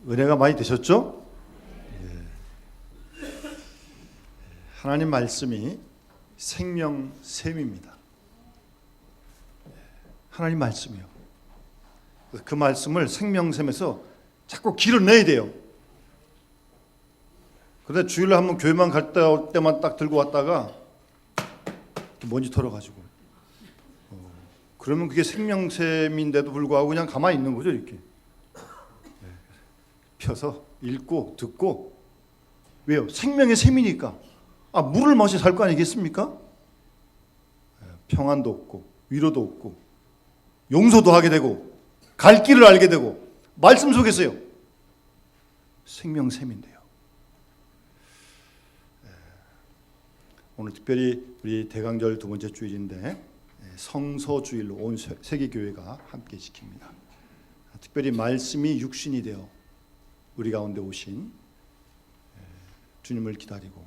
은혜가 많이 되셨죠? 하나님 말씀이 생명샘입니다. 하나님 말씀이요. 그 말씀을 생명샘에서 자꾸 길어내야 돼요. 그런데 주일날 한번 교회만 갈 때만 딱 들고 왔다가 먼지 털어가지고 그러면 그게 생명샘인데도 불구하고 그냥 가만히 있는 거죠. 이렇게 펴서 읽고 듣고. 왜요? 생명의 샘이니까. 물을 마셔 살 거 아니겠습니까? 평안도 없고 위로도 없고 용서도 하게 되고 갈 길을 알게 되고 말씀 속에서요. 생명샘인데요. 오늘 특별히 우리 대강절 두 번째 주일인데 성서주일로 온 세계교회가 함께 지킵니다. 특별히 말씀이 육신이 되어 우리 가운데 오신 주님을 기다리고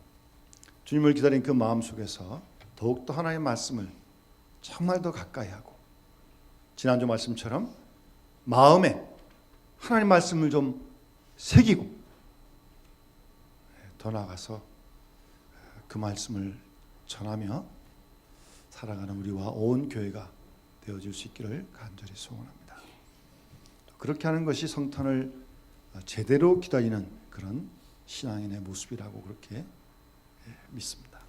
주님을 기다린 그 마음 속에서 더욱더 하나님의 말씀을 정말 더 가까이 하고 지난주 말씀처럼 마음에 하나님 말씀을 좀 새기고 더 나아가서 그 말씀을 전하며 살아가는 우리와 온 교회가 되어질 수 있기를 간절히 소원합니다. 그렇게 하는 것이 성탄을 제대로 기다리는 그런 신앙인의 모습이라고 그렇게 믿습니다.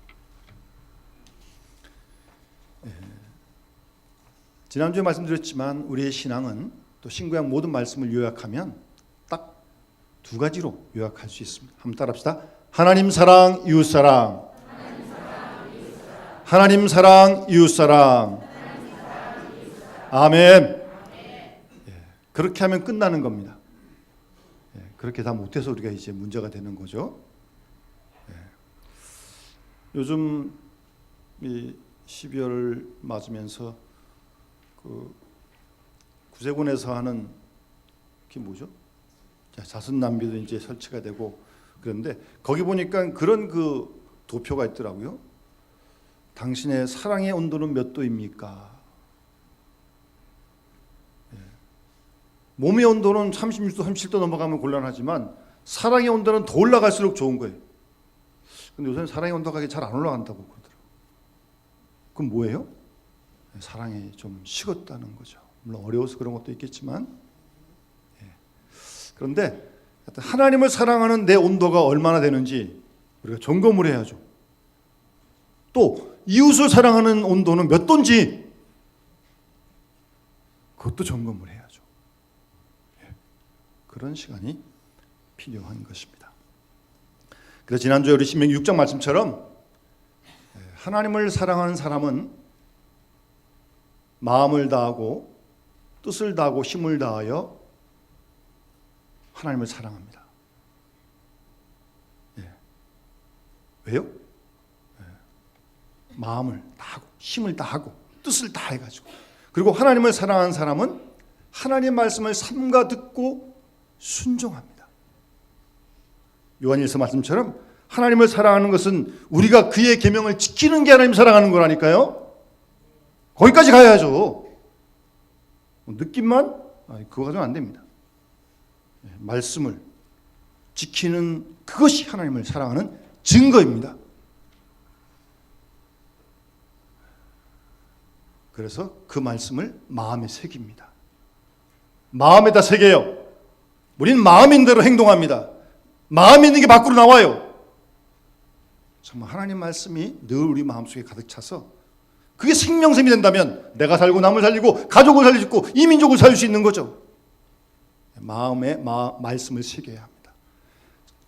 지난주에 말씀드렸지만 우리의 신앙은 또 신구약 모든 말씀을 요약하면 딱 두 가지로 요약할 수 있습니다. 한번 따라합시다. 하나님 사랑, 이웃 사랑. 하나님 사랑, 이웃 사랑. 아멘. 그렇게 하면 끝나는 겁니다. 그렇게 다 못해서 우리가 이제 문제가 되는 거죠. 요즘 이 12월을 맞으면서 그 구세군에서 하는 그게 뭐죠? 자선 낭비도 이제 설치가 되고 그런데 거기 보니까 그런 그 도표가 있더라고요. 당신의 사랑의 온도는 몇 도입니까? 몸의 온도는 36도, 37도 넘어가면 곤란하지만 사랑의 온도는 더 올라갈수록 좋은 거예요. 근데 요새는 사랑의 온도가 잘 안 올라간다고 그러더라고요. 그럼 뭐예요? 사랑이 좀 식었다는 거죠. 물론 어려워서 그런 것도 있겠지만 그런데 하나님을 사랑하는 내 온도가 얼마나 되는지 우리가 점검을 해야죠. 또 이웃을 사랑하는 온도는 몇 도인지 그것도 점검을 해야죠. 그런 시간이 필요한 것입니다. 그래서 지난주에 우리 신명기 6장 말씀처럼 하나님을 사랑하는 사람은 마음을 다하고 뜻을 다하고 힘을 다하여 하나님을 사랑합니다. 왜요? 마음을 다하고 힘을 다하고 뜻을 다해가지고. 그리고 하나님을 사랑하는 사람은 하나님의 말씀을 삼가 듣고 순종합니다. 요한일서 말씀처럼 하나님을 사랑하는 것은 우리가 그의 계명을 지키는 게 하나님 사랑하는 거라니까요. 거기까지 가야죠. 느낌만 그거 가지고는 안 됩니다. 말씀을 지키는 그것이 하나님을 사랑하는 증거입니다. 그래서 그 말씀을 마음에 새깁니다. 마음에다 새겨요. 우리는 마음인 대로 행동합니다. 마음 있는 게 밖으로 나와요. 정말 하나님 말씀이 늘 우리 마음속에 가득 차서 그게 생명샘이 된다면 내가 살고 남을 살리고 가족을 살릴 수 있고 이 민족을 살릴 수 있는 거죠. 마음에 말씀을 새겨야 합니다.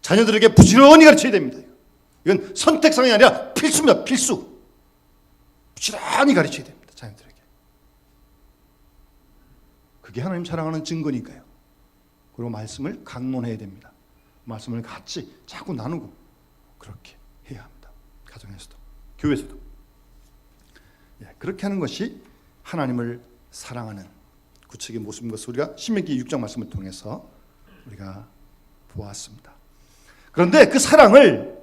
자녀들에게 부지런히 가르쳐야 됩니다. 이건 선택상이 아니라 필수입니다. 필수. 부지런히 가르쳐야 됩니다. 자녀들에게. 그게 하나님 사랑하는 증거니까요. 그리고 말씀을 강론해야 됩니다. 말씀을 같이 자꾸 나누고 그렇게 해야 합니다. 가정에서도 교회에서도. 그렇게 하는 것이 하나님을 사랑하는 구체적인 모습인 것을 우리가 신명기 6장 말씀을 통해서 우리가 보았습니다. 그런데 그 사랑을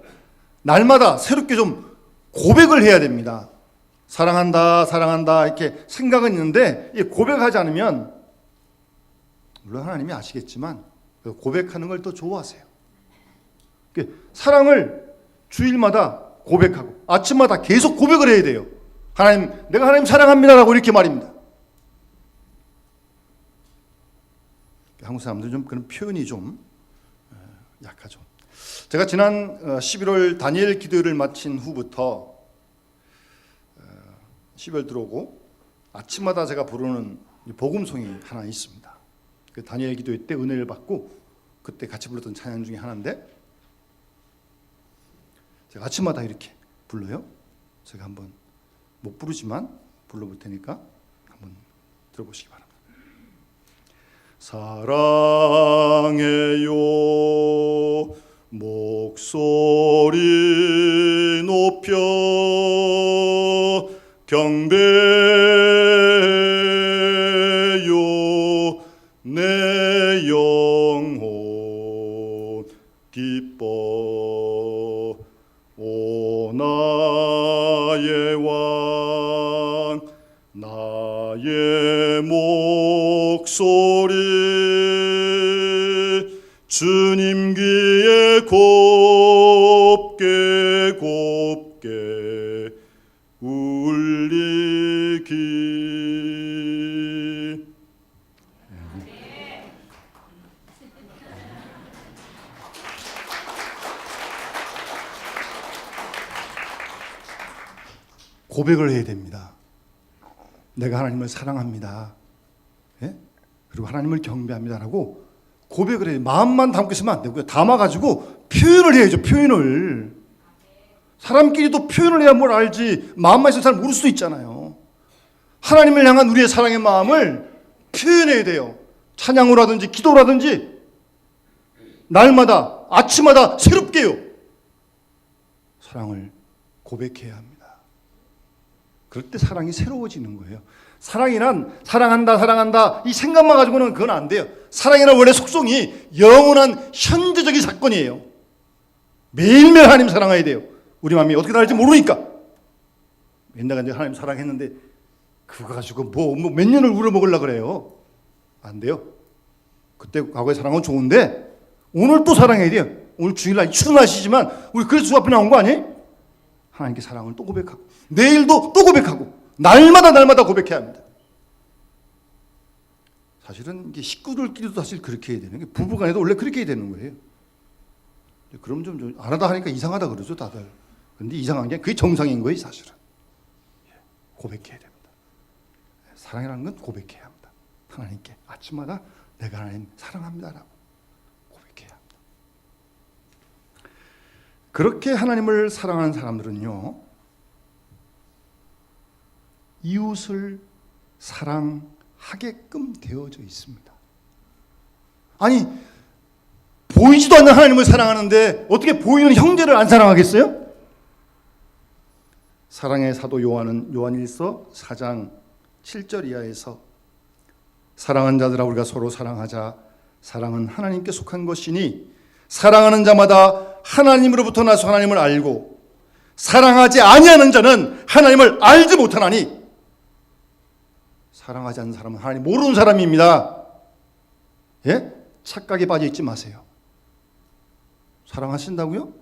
날마다 새롭게 좀 고백을 해야 됩니다. 사랑한다, 사랑한다 이렇게 생각은 있는데 고백하지 않으면 물론 하나님이 아시겠지만 고백하는 걸 또 좋아하세요. 사랑을 주일마다 고백하고 아침마다 계속 고백을 해야 돼요. 하나님, 내가 하나님 사랑합니다라고 이렇게 말입니다. 한국 사람들은 좀 그런 표현이 좀 약하죠. 제가 지난 11월 다니엘 기도를 마친 후부터 12월 들어오고 아침마다 제가 부르는 복음송이 하나 있습니다. 그 다니엘 기도회 때 은혜를 받고 그때 같이 불렀던 찬양 중에 하나인데, 제가 아침마다 이렇게 불러요. 제가 한번 못 부르지만 불러볼 테니까 한번 들어보시기 바랍니다. 사랑해요 목소리 높여 경배요 내 영혼 기뻐 오 나의 왕 나의 목소리 주님 귀에 곱게 곱게 울리기. 고백을 해야 됩니다. 내가 하나님을 사랑합니다. 예? 그리고 하나님을 경배합니다라고 고백을 해요. 마음만 담고 있으면 안 되고요. 담아가지고 표현을 해야죠. 표현을. 사람끼리도 표현을 해야 뭘 알지. 마음만 있으면 잘 모를 수도 있잖아요. 하나님을 향한 우리의 사랑의 마음을 표현해야 돼요. 찬양으로 하든지 기도라든지 날마다 아침마다 새롭게요. 사랑을 고백해야 합니다. 그럴 때 사랑이 새로워지는 거예요. 사랑이란 사랑한다 사랑한다 이 생각만 가지고는 그건 안 돼요. 사랑이란 원래 속성이 영원한 현재적인 사건이에요. 매일매일 하나님 사랑해야 돼요. 우리 마음이 어떻게 다를지 모르니까. 옛날에 이제 하나님 사랑했는데 그거 가지고 뭐 몇 년을 울어먹으려고 그래요. 안 돼요. 그때 과거에 사랑은 좋은데 오늘 또 사랑해야 돼요. 오늘 주일날 출근하시지만 우리 그래서 주 앞에 나온 거 아니에요? 하나님께 사랑을 또 고백하고 내일도 또 고백하고 날마다 고백해야 합니다. 사실은 이게 식구들끼리도 사실 그렇게 해야 되는 게 부부간에도 원래 그렇게 해야 되는 거예요. 그럼 좀 안 하다 하니까 이상하다 그러죠 다들. 그런데 이상한 게 그게 정상인 거예요 사실은. 고백해야 됩니다. 사랑이라는 건 고백해야 합니다. 하나님께 아침마다 내가 하나님 사랑합니다라고 고백해야 합니다. 그렇게 하나님을 사랑하는 사람들은요 이웃을 사랑하게끔 되어져 있습니다. 아니 보이지도 않는 하나님을 사랑하는데 어떻게 보이는 형제를 안 사랑하겠어요? 사랑의 사도 요한은 요한일서 4장 7절 이하에서 사랑하는 자들아 우리가 서로 사랑하자. 사랑은 하나님께 속한 것이니 사랑하는 자마다 하나님으로부터 나서 하나님을 알고 사랑하지 아니하는 자는 하나님을 알지 못하나니. 사랑하지 않는 사람은 하나님 모르는 사람입니다. 예? 착각에 빠져 있지 마세요. 사랑하신다고요?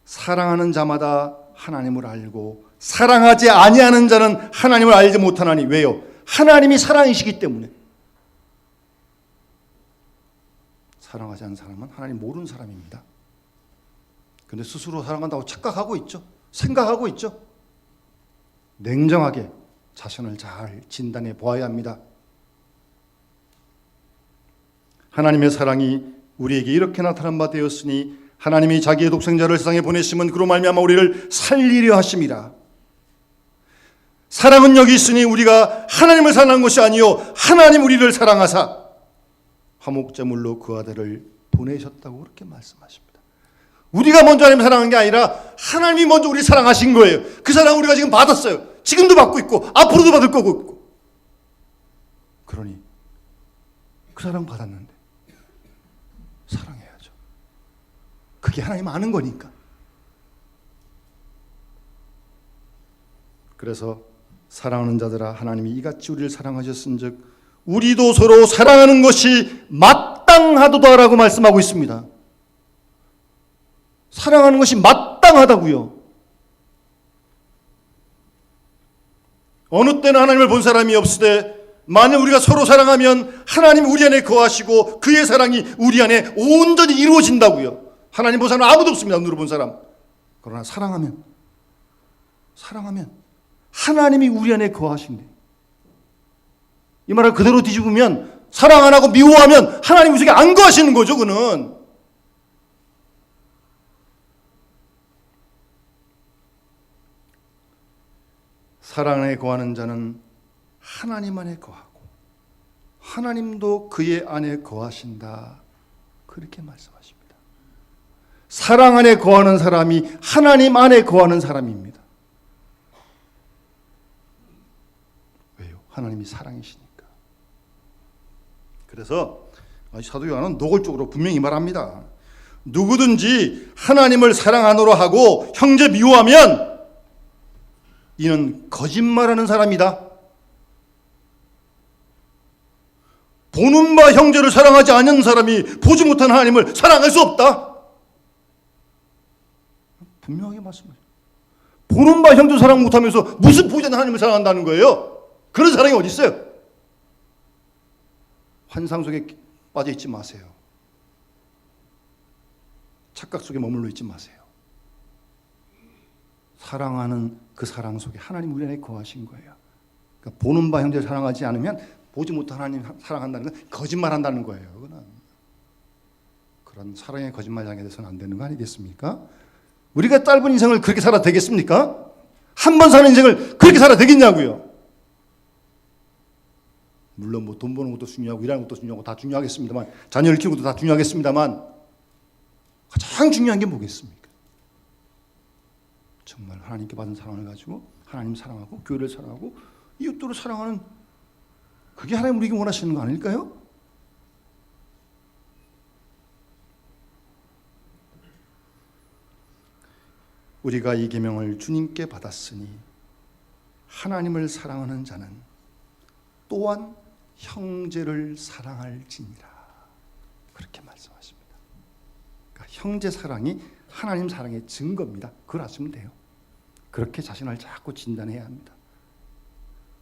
사랑하는 자마다 하나님을 알고 사랑하지 아니하는 자는 하나님을 알지 못하나니. 왜요? 하나님이 사랑이시기 때문에. 사랑하지 않는 사람은 하나님 모르는 사람입니다. 근데 스스로 사랑한다고 착각하고 있죠. 생각하고 있죠. 냉정하게 자신을 잘 진단해 보아야 합니다. 하나님의 사랑이 우리에게 이렇게 나타난 바 되었으니 하나님이 자기의 독생자를 세상에 보내심은 그로 말미암아 우리를 살리려 하심이라. 사랑은 여기 있으니 우리가 하나님을 사랑한 것이 아니요 하나님 우리를 사랑하사 화목제물로 그 아들을 보내셨다고 그렇게 말씀하십니다. 우리가 먼저 하나님 사랑한 게 아니라 하나님이 먼저 우리를 사랑하신 거예요. 그 사랑 우리가 지금 받았어요. 지금도 받고 있고 앞으로도 받을 거고 있고. 그러니 그 사랑 받았는데 사랑해야죠. 그게 하나님 아는 거니까. 그래서 사랑하는 자들아 하나님이 이같이 우리를 사랑하셨은즉 우리도 서로 사랑하는 것이 마땅하도다라고 말씀하고 있습니다. 사랑하는 것이 마땅하다고요. 어느 때는 하나님을 본 사람이 없으되 만약 우리가 서로 사랑하면 하나님이 우리 안에 거하시고 그의 사랑이 우리 안에 온전히 이루어진다고요. 하나님 본 사람은 아무도 없습니다. 눈으로 본 사람. 그러나 사랑하면 하나님이 우리 안에 거하신대. 이 말을 그대로 뒤집으면 사랑 안 하고 미워하면 하나님 우리 속에 안 거하시는 거죠. 그는. 사랑 안에 거하는 자는 하나님 안에 거하고 하나님도 그의 안에 거하신다. 그렇게 말씀하십니다. 사랑 안에 거하는 사람이 하나님 안에 거하는 사람입니다. 왜요? 하나님이 사랑이시니까. 그래서 사도 요한은 노골적으로 분명히 말합니다. 누구든지 하나님을 사랑 안으로 하고 형제 미워하면 이는 거짓말하는 사람이다. 보는 바 형제를 사랑하지 않는 사람이 보지 못한 하나님을 사랑할 수 없다. 분명하게 말씀하세요. 보는 바 형제 사랑 못하면서 무슨 보지 않는 하나님을 사랑한다는 거예요? 그런 사랑이 어디 있어요? 환상 속에 빠져 있지 마세요. 착각 속에 머물러 있지 마세요. 사랑하는 그 사랑 속에 하나님 우리 안에 거하신 거예요. 그러니까 보는 바 형제를 사랑하지 않으면 보지 못한 하나님 사랑한다는 건 거짓말한다는 거예요. 그건 그런 사랑의 거짓말 당해서는 안 되는 거 아니겠습니까? 우리가 짧은 인생을 그렇게 살아도 되겠습니까? 한 번 사는 인생을 그렇게 살아도 되겠냐고요. 물론 뭐 돈 버는 것도 중요하고 일하는 것도 중요하고 다 중요하겠습니다만 자녀를 키우는 것도 다 중요하겠습니다만 가장 중요한 게 뭐겠습니까? 정말 하나님께 받은 사랑을 가지고 하나님 사랑하고 교회를 사랑하고 이웃들을 사랑하는 그게 하나님 우리에게 원하시는 거 아닐까요? 우리가 이 계명을 주님께 받았으니 하나님을 사랑하는 자는 또한 형제를 사랑할지니라. 그렇게 말씀하십니다. 그러니까 형제 사랑이 하나님 사랑의 증거입니다. 그걸 아시면 돼요. 그렇게 자신을 자꾸 진단해야 합니다.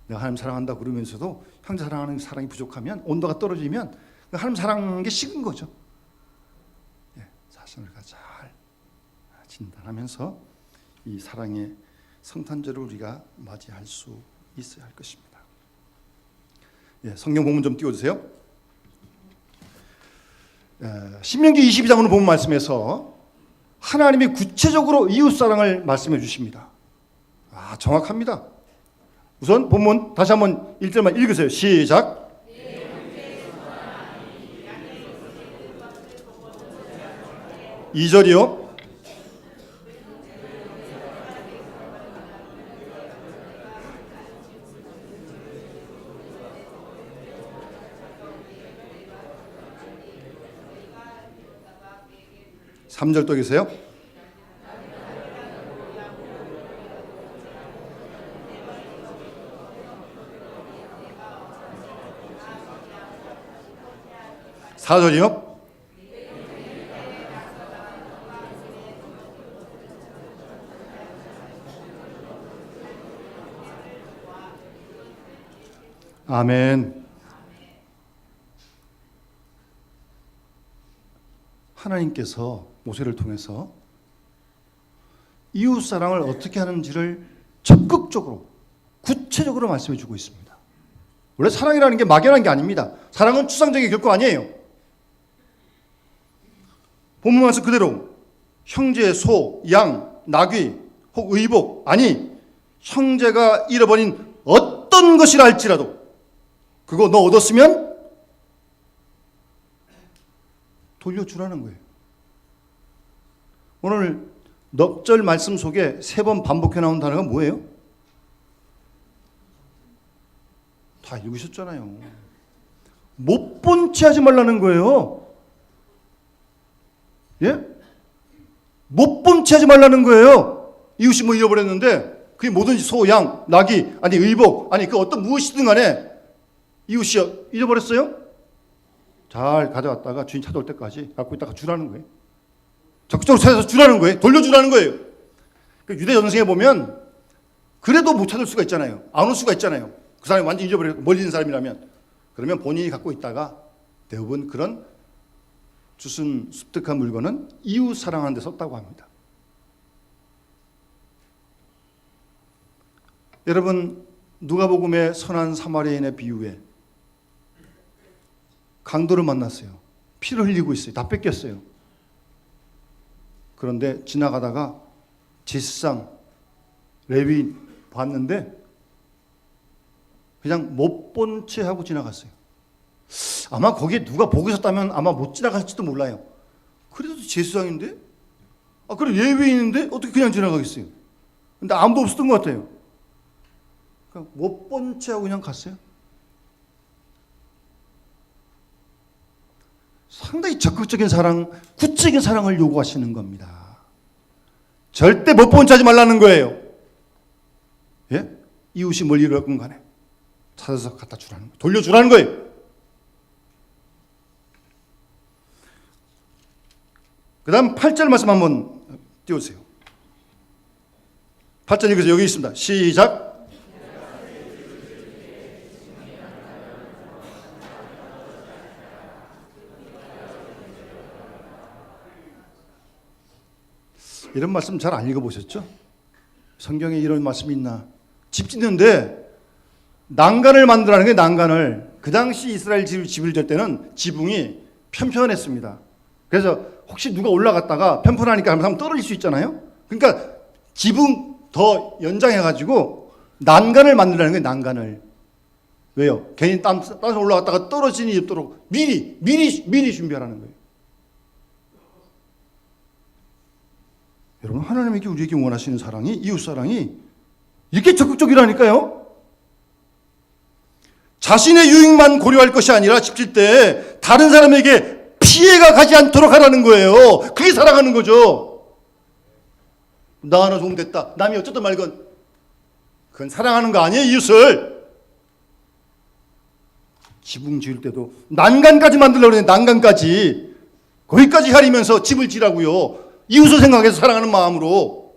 내가 하나님 사랑한다 그러면서도 형제 사랑하는 사랑이 부족하면 온도가 떨어지면 하나님 사랑하는 게 식은 거죠. 자신을 잘 진단하면서 이 사랑의 성탄절을 우리가 맞이할 수 있어야 할 것입니다. 성경 본문 좀 띄워주세요. 신명기 22장으로 본 말씀에서 하나님이 구체적으로 이웃사랑을 말씀해 주십니다. 정확합니다. 우선 본문 다시 한번 1절만 읽으세요. 시작. 2절이요. 삼절 또 계세요? 사절이요? 아멘. 하나님께서 모세를 통해서 이웃사랑을 어떻게 하는지를 적극적으로 구체적으로 말씀해 주고 있습니다. 원래 사랑이라는 게 막연한 게 아닙니다. 사랑은 추상적인 결코 아니에요. 본문 말씀 그대로 형제, 소, 양, 나귀, 혹 의복, 아니 형제가 잃어버린 어떤 것이라 할지라도 그거 너 얻었으면 돌려주라는 거예요. 오늘 넉 절 말씀 속에 3번 반복해 나온 단어가 뭐예요? 다 읽으셨잖아요. 못 본 채 하지 말라는 거예요. 예? 못 본 채 하지 말라는 거예요. 이웃이 뭐 잃어버렸는데 그게 뭐든지 소, 양, 나귀, 아니 의복, 아니 그 어떤 무엇이든 간에 이웃이 잃어버렸어요? 잘 가져갔다가 주인 찾아올 때까지 갖고 있다가 주라는 거예요. 적극적으로 찾아서 주라는 거예요. 돌려주라는 거예요. 유대 전승에 보면 그래도 못 찾을 수가 있잖아요. 안 올 수가 있잖아요. 그 사람이 완전히 잊어버리고 멀리 있는 사람이라면. 그러면 본인이 갖고 있다가 대부분 그런 주순 습득한 물건은 이웃 사랑하는 데 썼다고 합니다. 여러분, 누가복음의 선한 사마리아인의 비유에 강도를 만났어요. 피를 흘리고 있어요. 다 뺏겼어요. 그런데 지나가다가 제사장 레위인 봤는데 그냥 못 본 채 하고 지나갔어요. 아마 거기에 누가 보고 있었다면 아마 못 지나갔을지도 몰라요. 그래도 제사장인데? 그래 레위인인데 어떻게 그냥 지나가겠어요? 근데 아무도 없었던 것 같아요. 못 본 채 하고 그냥 갔어요. 상당히 적극적인 사랑, 구체적인 사랑을 요구하시는 겁니다. 절대 못 본 채 하지 말라는 거예요. 예? 이웃이 멀리 잃었건 간에 찾아서 갖다 주라는 거예요. 돌려주라는 거예요. 그 다음 8절 말씀 한번 띄워주세요. 8절 읽으세요. 여기 있습니다. 시작. 이런 말씀 잘 안 읽어보셨죠? 성경에 이런 말씀이 있나? 집 짓는데 난간을 만들라는 게 난간을. 그 당시 이스라엘 집을 질 때는 지붕이 편편했습니다. 그래서 혹시 누가 올라갔다가 편편하니까 한번 떨어질 수 있잖아요. 그러니까 지붕 더 연장해가지고 난간을 만들라는 게 난간을. 왜요? 괜히 땅에서 올라갔다가 떨어지는 일 없도록 미리 준비하라는 거예요. 여러분, 하나님에게 우리에게 원하시는 사랑이, 이웃 사랑이 이렇게 적극적이라니까요. 자신의 유익만 고려할 것이 아니라 집 질 때 다른 사람에게 피해가 가지 않도록 하라는 거예요. 그게 사랑하는 거죠. 나 하나 좀 됐다. 남이 어쨌든 말건 그건 사랑하는 거 아니에요. 이웃을. 지붕 지을 때도 난간까지 만들려고 그러는데 난간까지 거기까지 하리면서 집을 지라고요. 이웃을 생각해서 사랑하는 마음으로.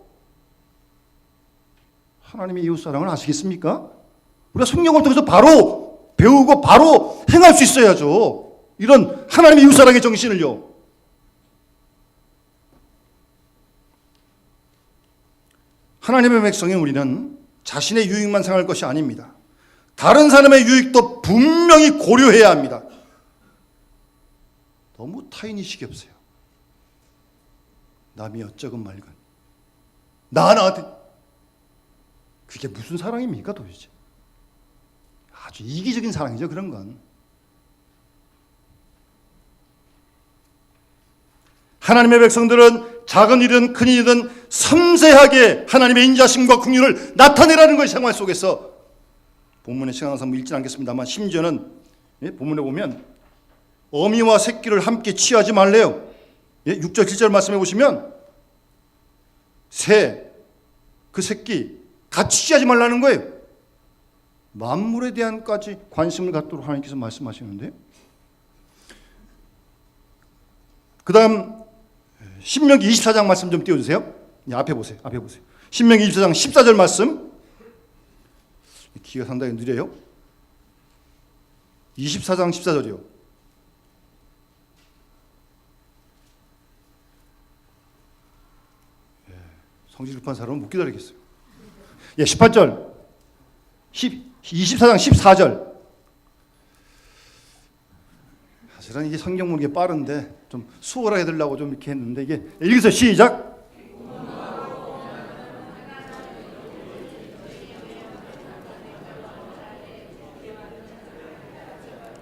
하나님의 이웃 사랑을 아시겠습니까? 우리가 성경을 통해서 바로 배우고 바로 행할 수 있어야죠. 이런 하나님의 이웃 사랑의 정신을요. 하나님의 백성인 우리는 자신의 유익만 생각할 것이 아닙니다. 다른 사람의 유익도 분명히 고려해야 합니다. 너무 타인의식이 없어요. 남이 어쩌건 말건 나한테 그게 무슨 사랑입니까 도대체? 아주 이기적인 사랑이죠. 그런 건. 하나님의 백성들은 작은 일이든 큰 일이든 섬세하게 하나님의 인자심과 긍휼을 나타내라는 것이 생활 속에서. 본문의 시간상 읽지 않겠습니다만 심지어는 본문에 보면 어미와 새끼를 함께 취하지 말래요. 6절 7절 말씀해 보시면 새, 그 새끼 같이 취하지 말라는 거예요. 만물에 대한까지 관심을 갖도록 하나님께서 말씀하시는데, 그 다음 신명기 24장 말씀 좀 띄워주세요. 앞에 보세요. 앞에 보세요. 신명기 24장 14절 말씀. 기가 상당히 느려요. 24장 14절이요. 성질 급한 사람은 못 기다리겠어요. 18절. 24장 14절. 사실은 이게 성경 보는 게 빠른데 좀 수월하게 들려고 좀 이렇게 했는데 이게 읽으세요. 시작.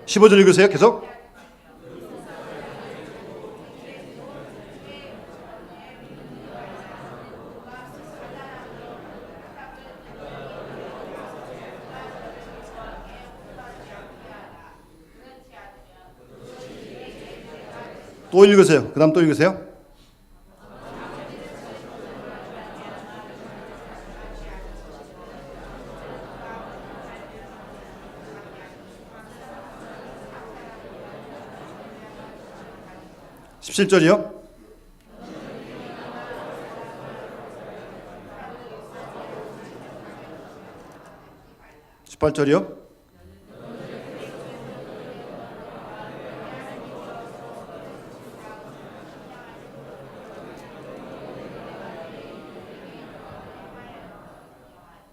15절 읽으세요. 계속. 또 읽으세요. 그 다음 또 읽으세요. 17절이요. 18절이요.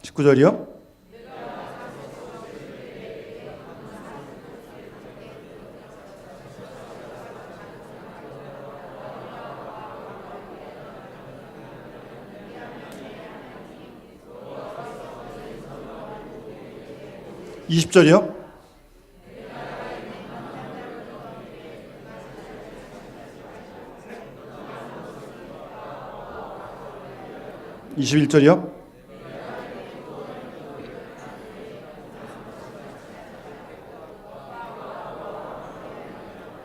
(19절이요) 20절이요. 21절이요.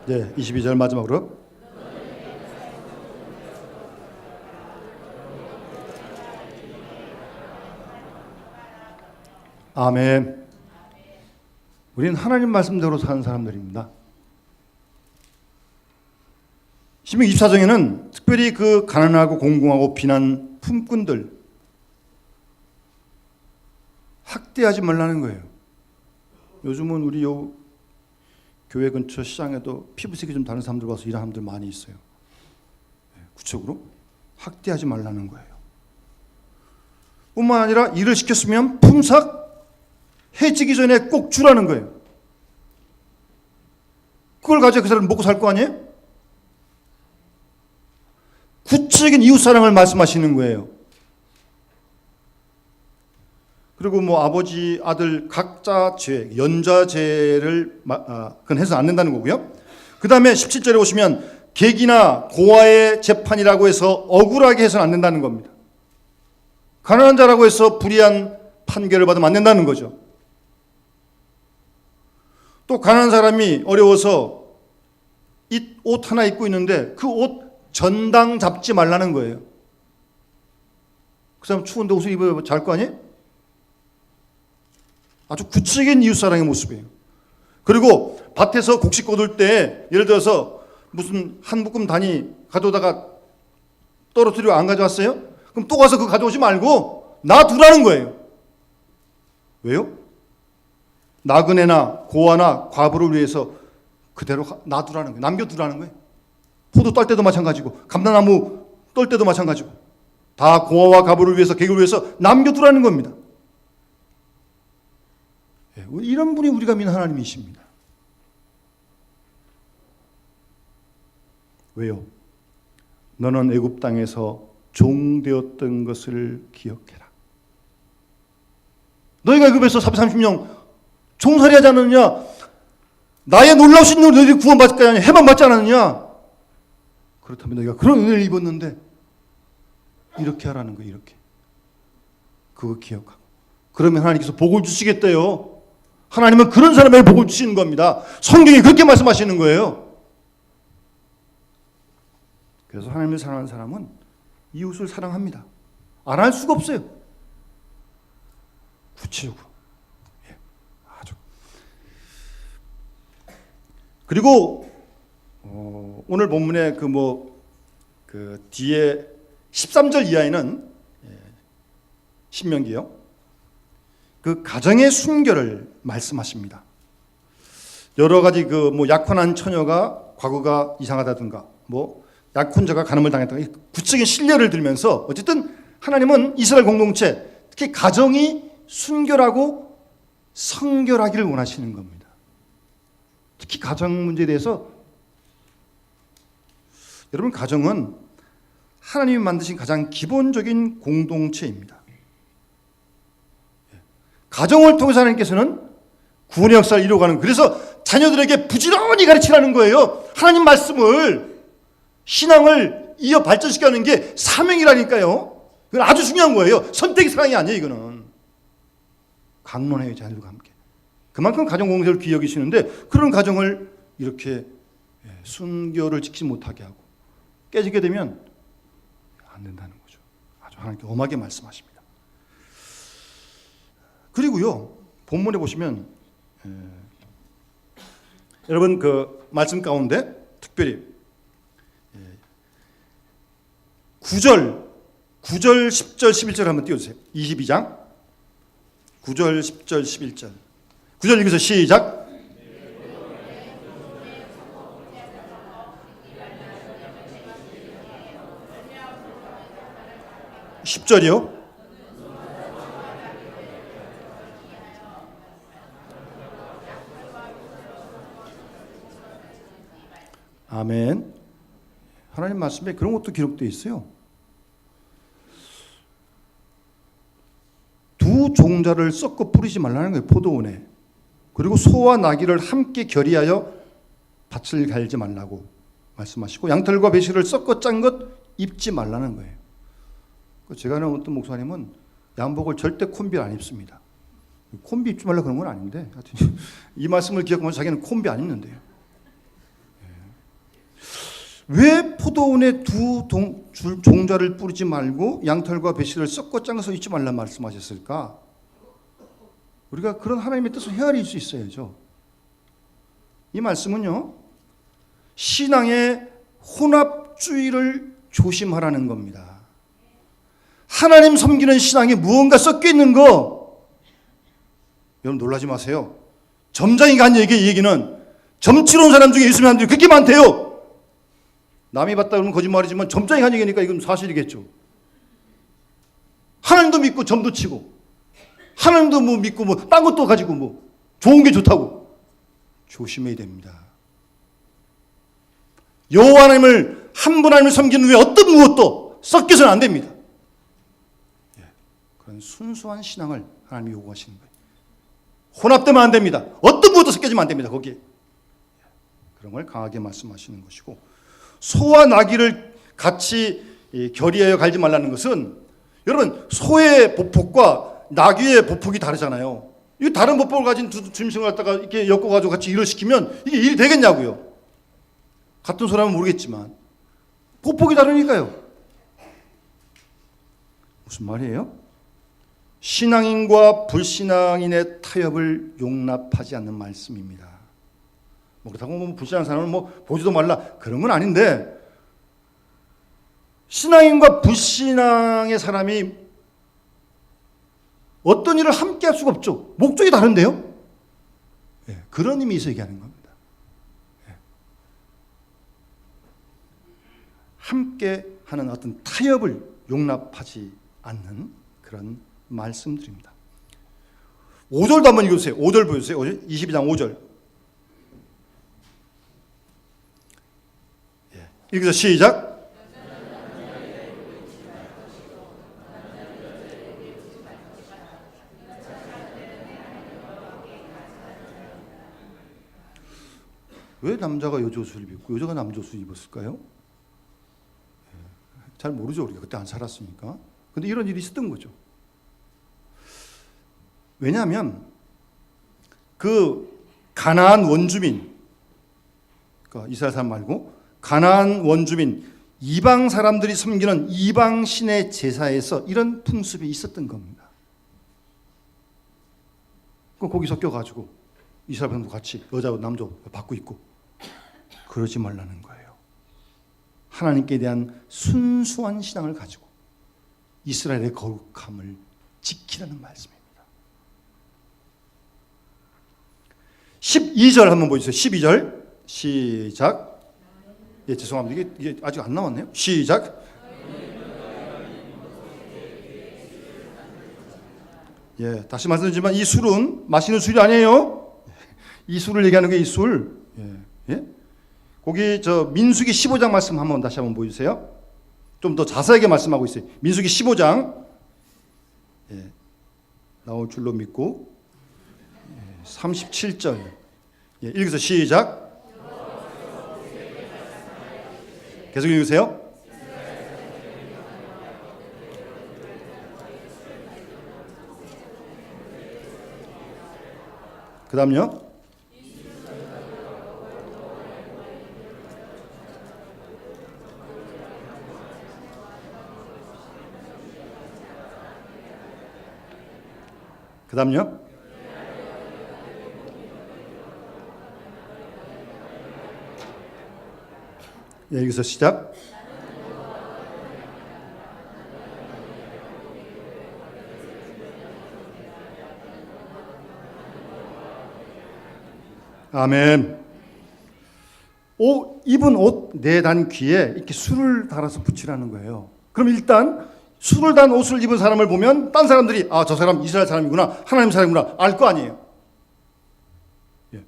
네, 22절 마지막으로. 아멘. 우리는 하나님 말씀대로 사는 사람들입니다. 신명기 24장에는 특별히 그 가난하고 공공하고 빈한 품꾼들 학대하지 말라는 거예요. 요즘은 우리 교회 근처 시장에도 피부색이 좀 다른 사람들 와서 일하는 사람들 많이 있어요. 구체적으로 학대하지 말라는 거예요. 뿐만 아니라 일을 시켰으면 품삯 해지기 전에 꼭 주라는 거예요. 그걸 가지고 그 사람은 먹고 살 거 아니에요? 구체적인 이웃사랑을 말씀하시는 거예요. 그리고 뭐 아버지, 아들 각자 죄, 연좌죄를 그건 해서 안 된다는 거고요. 그 다음에 17절에 보시면 객이나 고아의 재판이라고 해서 억울하게 해서는 안 된다는 겁니다. 가난한 자라고 해서 불의한 판결을 받으면 안 된다는 거죠. 또 가난한 사람이 어려워서 옷 하나 입고 있는데 그 옷 전당 잡지 말라는 거예요. 그 사람 추운데 옷을 입어야 잘 거 아니에요? 아주 구체적인 이웃사랑의 모습이에요. 그리고 밭에서 곡식 거둘 때 예를 들어서 무슨 한 묶음 단위 가져오다가 떨어뜨리고 안 가져왔어요? 그럼 또 가서 그거 가져오지 말고 놔두라는 거예요. 왜요? 나그네나 고아나 과부를 위해서 그대로 놔두라는 거예요. 남겨두라는 거예요. 포도 떨 때도 마찬가지고 감나나무 떨 때도 마찬가지고 다 고아와 과부를 위해서 객을 위해서 남겨두라는 겁니다. 이런 분이 우리가 믿는 하나님이십니다. 왜요? 너는 애굽 땅에서 종되었던 것을 기억해라. 너희가 애굽에서 430년 종살이 하지 않느냐? 나의 놀라우신 눈으로 너희들이 구원받지 않느냐? 해방받지 않았느냐? 그렇다면 너희가 그런 은혜를 입었는데 이렇게 하라는 거예요. 이렇게. 그거 기억하고. 그러면 하나님께서 복을 주시겠대요. 하나님은 그런 사람에게 복을 주시는 겁니다. 성경이 그렇게 말씀하시는 거예요. 그래서 하나님을 사랑하는 사람은 이웃을 사랑합니다. 안 할 수가 없어요. 구체적으로. 아주. 그리고 오늘 본문의 그 뒤에 13절 이하에는 신명기요. 그 가정의 순결을 말씀하십니다. 여러 가지 약혼한 처녀가 과거가 이상하다든가 약혼자가 간음을 당했다든가 구체적인 신뢰를 들면서 어쨌든 하나님은 이스라엘 공동체 특히 가정이 순결하고 성결하기를 원하시는 겁니다. 특히 가정 문제에 대해서 여러분 가정은 하나님이 만드신 가장 기본적인 공동체입니다. 가정을 통해서 하나님께서는 구원의 역사를 이루어가는 그래서 자녀들에게 부지런히 가르치라는 거예요. 하나님 말씀을 신앙을 이어 발전시켜가는 게 사명이라니까요. 그건 아주 중요한 거예요. 선택의 사랑이 아니에요. 이거는 강론해요. 자녀들과 함께. 그만큼 가정공동체를 귀히 여기시는데 그런 가정을 이렇게 순결을 지키지 못하게 하고 깨지게 되면 안 된다는 거죠. 아주 하나님께 엄하게 말씀하십니다. 그리고요, 본문에 보시면 여러분 그 말씀 가운데 특별히 9절, 10절, 11절 한번 띄워주세요. 22장 9절, 10절, 11절. 9절 읽으세요. 시작. (10절이요) 아멘. 하나님 말씀에 그런 것도 기록되어 있어요. 두 종자를 섞어 뿌리지 말라는 거예요. 포도원에. 그리고 소와 나귀를 함께 결의하여 밭을 갈지 말라고 말씀하시고, 양털과 배실을 섞어 짠 것 입지 말라는 거예요. 제가 아는 어떤 목사님은 양복을 절대 콤비 안 입습니다. 콤비 입지 말라 그런 건 아닌데, 하여튼 이 말씀을 기억하면 자기는 콤비 안 입는데요. 왜 포도원에 두 종자를 뿌리지 말고 양털과 배실을 섞어 짠서 잊지 말라 말씀하셨을까? 우리가 그런 하나님의 뜻을 헤아릴 수 있어야죠. 이 말씀은요, 신앙의 혼합주의를 조심하라는 겁니다. 하나님 섬기는 신앙에 무언가 섞여 있는 거, 여러분 놀라지 마세요. 점장이가 한 얘기는 점치러 온 사람 중에 예수 믿는 사람들이 그렇게 많대요. 남이 봤다 그러면 거짓말이지만 점장이 한 얘기니까 이건 사실이겠죠. 하나님도 믿고 점도 치고, 하나님도 뭐 믿고 뭐 딴 것도 가지고 뭐 좋은 게 좋다고. 조심해야 됩니다. 여호와 하나님을, 한 분 하나님을 섬기는 후에 어떤 무엇도 섞여서는 안 됩니다. 그런 순수한 신앙을 하나님이 요구하시는 거예요. 혼합되면 안 됩니다. 어떤 무엇도 섞여지면 안 됩니다. 거기에 그런 걸 강하게 말씀하시는 것이고, 소와 나귀를 같이 결의하여 갈지 말라는 것은, 여러분 소의 보폭과 나귀의 보폭이 다르잖아요. 이 다른 보폭을 가진 두 짐승을 갖다가 이렇게 엮어가지고 같이 일을 시키면 이게 일이 되겠냐고요. 같은 소라면 모르겠지만 보폭이 다르니까요. 무슨 말이에요? 신앙인과 불신앙인의 타협을 용납하지 않는 말씀입니다. 뭐 그렇다고 뭐 불신앙 사람은 뭐 보지도 말라 그런 건 아닌데, 신앙인과 불신앙의 사람이 어떤 일을 함께 할 수가 없죠. 목적이 다른데요. 그런 의미에서 얘기하는 겁니다. 함께 하는 어떤 타협을 용납하지 않는 그런 말씀드립니다. 5절도 한번 읽어주세요. 5절 보여주세요. 22장 5절. 읽어서 시작. 왜 남자가 여자 옷을 입고 여자가 남자 옷을 입었을까요? 잘 모르죠. 우리가 그때 안 살았으니까. 근데 이런 일이 있었던 거죠. 왜냐하면 그 가나안 원주민, 그러니까 이스라엘 사람 말고 가나안 원주민, 이방 사람들이 섬기는 이방 신의 제사에서 이런 풍습이 있었던 겁니다. 거기 섞여가지고 이스라엘 사람도 같이 여자 남자 받고 있고 그러지 말라는 거예요. 하나님께 대한 순수한 신앙을 가지고 이스라엘의 거룩함을 지키라는 말씀입니다. 12절 한번 보여주세요. 12절 시작. 죄송합니다. 이게 아직 안 나왔네요. 시작. 다시 말씀드리지만 이 술은 마시는 술이 아니에요. 이 술을 얘기하는 게 이 술. 거기 민수기 15장 말씀 다시 한번 보여주세요. 좀 더 자세하게 말씀하고 있어요. 민수기 15장 나올 줄로 믿고 37절 읽어서 시작. 계속 읽으세요. 그 다음요. 그 다음요. 여기서 시작. 아멘. 입은 옷 내단 귀에 이렇게 술을 달아서 붙이라는 거예요. 그럼 일단 술을 단 옷을 입은 사람을 보면 딴 사람들이 저 사람 이스라엘 사람이구나, 하나님 사람이구나 알 거 아니에요. 예.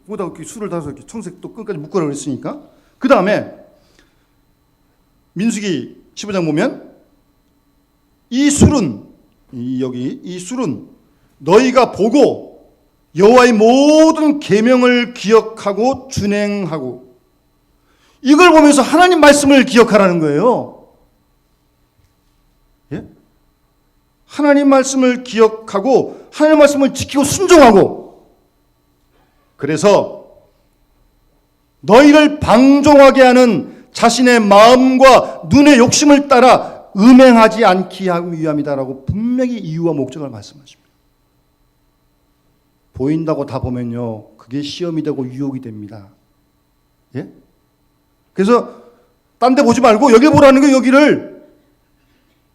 거기다가 이렇게 술을 달아서 이렇게 청색도 끈까지 묶으라고 했으니까. 그 다음에 민수기 15장 보면 이 술은 이 술은 너희가 보고 여호와의 모든 계명을 기억하고 준행하고, 이걸 보면서 하나님 말씀을 기억하라는 거예요. 예? 하나님 말씀을 기억하고 하나님 말씀을 지키고 순종하고, 그래서 너희를 방종하게 하는 자신의 마음과 눈의 욕심을 따라 음행하지 않기 위함이다라고 분명히 이유와 목적을 말씀하십니다. 보인다고 다 보면요, 그게 시험이 되고 유혹이 됩니다. 예? 그래서 딴 데 보지 말고 여기 보라는 거예요. 여기를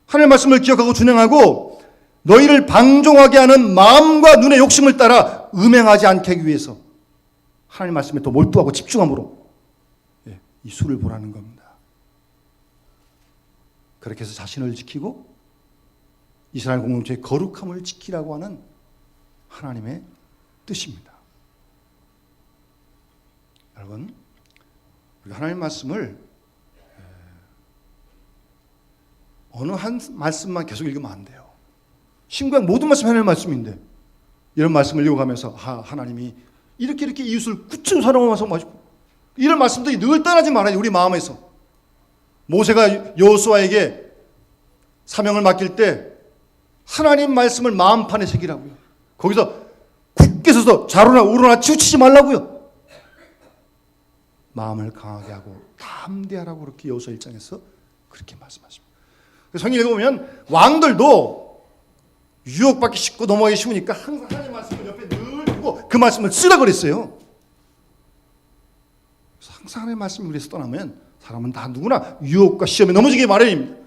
하나님의 말씀을 기억하고 준행하고 너희를 방종하게 하는 마음과 눈의 욕심을 따라 음행하지 않게 하기 위해서 하나님 말씀에 더 몰두하고 집중함으로 이 술을 보라는 겁니다. 그렇게 해서 자신을 지키고 이스라엘 공동체의 거룩함을 지키라고 하는 하나님의 뜻입니다. 여러분, 우리가 하나님 말씀을 어느 한 말씀만 계속 읽으면 안 돼요. 신구약 모든 말씀이 하나님의 말씀인데 이런 말씀을 읽어가면서 하나님이 이렇게 이웃을 구체로 사랑하면서 이런 말씀들이 늘 떠나지 말아요. 우리 마음에서. 모세가 여호수아에게 사명을 맡길 때 하나님 말씀을 마음판에 새기라고요. 거기서 굳게 서서 좌로나 우로나 치우치지 말라고요. 마음을 강하게 하고 담대하라고 그렇게 여호수아 1장에서 그렇게 말씀하십니다. 성경 읽어보면 왕들도 유혹받기 쉽고 넘어가기 쉬우니까 항상 하나님 말씀을 옆에 늘 두고 그 말씀을 쓰라 그랬어요. 그래서 항상 하나님 말씀이 우리에서 떠나면 사람은 다 누구나 유혹과 시험에 넘어지기 마련입니다.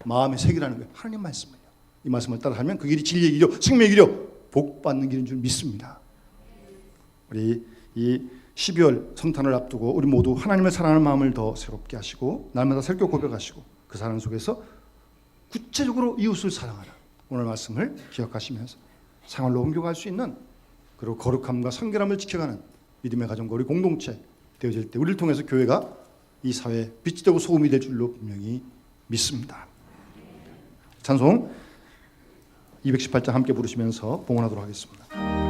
마음에 새기라는 거예요. 하나님 말씀이에요. 이 말씀을 따라 하면 그 길이 진리의 길이요 생명의 길이요 복 받는 길인 줄 믿습니다. 우리 이 12월 성탄을 앞두고 우리 모두 하나님을 사랑하는 마음을 더 새롭게 하시고 날마다 새롭게 고백하시고 그 사랑 속에서 구체적으로 이웃을 사랑하라. 오늘 말씀을 기억하시면서 생활로 옮겨갈 수 있는, 그리고 거룩함과 성결함을 지켜가는 믿음의 가정과 우리 공동체 되어질 때 우리를 통해서 교회가 이 사회에 빛이 되고 소금이 될 줄로 분명히 믿습니다. 찬송 218장 함께 부르시면서 봉헌하도록 하겠습니다.